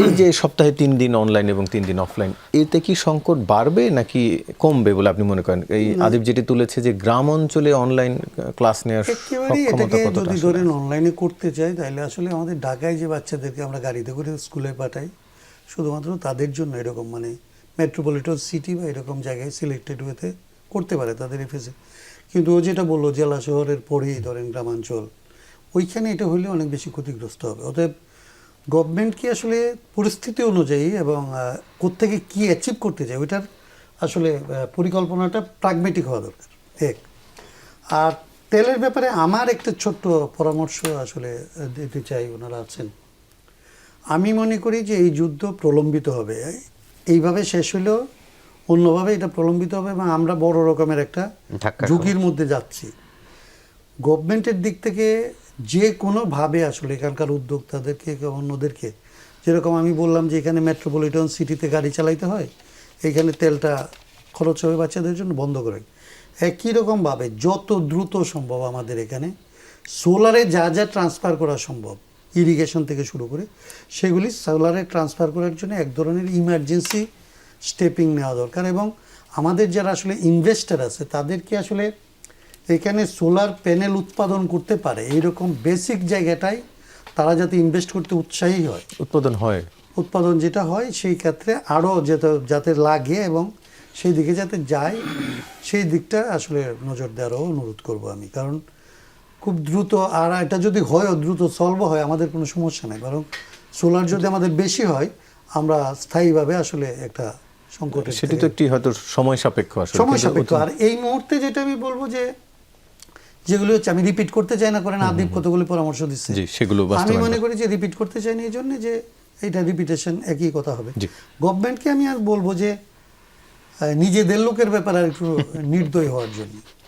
এই যে সপ্তাহে 3 দিন অনলাইন এবং 3 দিন অফলাইন, এতে কি সংকট বাড়বে নাকি কমবে বলে আপনি মনে করেন? এই আদিব যেটি তুলেছে যে গ্রাম অঞ্চলে অনলাইন ক্লাস নেওয়ার একেবারেই সক্ষমতা এটাকে কতটা যদি আসলে ধরেন আছে? অনলাইনে করতে চাই, তাহলে আসলে আমাদের ঢাকায় যে বাচ্চাদেরকে আমরা গাড়িতে করে স্কুলে পাঠাই, শুধুমাত্র তাদের জন্য এরকম মানে মেট্রোপলিটন সিটি বা এরকম জায়গায় সিলেক্টেড ওয়েতে করতে পারে তাদের এফএসে। কিন্তু ও যেটা বললো জেলা শহরের পরেই ধরেন গ্রামাঞ্চল, ওইখানে এটা হলে অনেক বেশি ক্ষতিগ্রস্ত হবে। অতএব গভর্নমেন্টকে আসলে পরিস্থিতি অনুযায়ী এবং কোত্থেকে কী অ্যাচিভ করতে চায় ওইটার আসলে পরিকল্পনাটা প্রাগমেটিক হওয়া দরকার এক। আর তেলের ব্যাপারে আমার একটা ছোট্ট পরামর্শ আসলে দিতে চাই, ওনারা আছেন। আমি মনে করি যে এই যুদ্ধ প্রলম্বিত হবে, এইভাবে শেষ হলেও অন্যভাবে এটা প্রলম্বিত হবে এবং আমরা বড় রকমের একটা ঝুঁকির মধ্যে যাচ্ছি। গভর্নমেন্টের দিক থেকে যে কোনোভাবে আসলে এখানকার উদ্যোক্তাদেরকে অন্যদেরকে, যেরকম আমি বললাম যে এখানে মেট্রোপলিটন সিটিতে গাড়ি চালাইতে হয়, এইখানে তেলটা খরচ হবে বাচ্চাদের জন্য, বন্ধ করে। একই রকমভাবে যত দ্রুত সম্ভব আমাদের এখানে সোলারে যা যা ট্রান্সফার করা সম্ভব, ইরিগেশন থেকে শুরু করে সেগুলি সোলারে ট্রান্সফার করার জন্য এক ধরনের ইমার্জেন্সি স্টেপিং নেওয়া দরকার। এবং আমাদের যারা আসলে ইনভেস্টার আছে তাদেরকে আসলে এখানে সোলার প্যানেল উৎপাদন করতে পারে এইরকম বেসিক জায়গাটাই তারা যাতে ইনভেস্ট করতে উৎসাহী হয়, উৎপাদন যেটা হয় সেই ক্ষেত্রে আরও যাতে লাগে এবং সেই দিকে যাতে যায়, সেই দিকটা আসলে নজর দেওয়ারও অনুরোধ করব আমি। কারণ খুব দ্রুত, আর এটা যদি হয় দ্রুত সলভ হয় আমাদের কোনো সমস্যা নেই, বরং সোলার যদি আমাদের বেশি হয় আমরা স্থায়ীভাবে আসলে একটা সংকটে, সেটি তো একটি হয়তো সময় সাপেক্ষ আসলে। সময় সাপেক্ষ। আর এই মুহূর্তে যেটা আমি বলবো যে যেগুলো হচ্ছে, আমি রিপিট করতে চাই না, করেন আদিব কতগুলি পরামর্শ দিচ্ছে, সেগুলো আমি মনে করি যে রিপিট করতে চাই না, এই জন্য যে এটা রিপিটেশন একই কথা হবে। গভর্নমেন্টকে আমি আর বলবো যে নিজেদের লোকের ব্যাপারে আর একটু নির্দয় হওয়ার জন্য।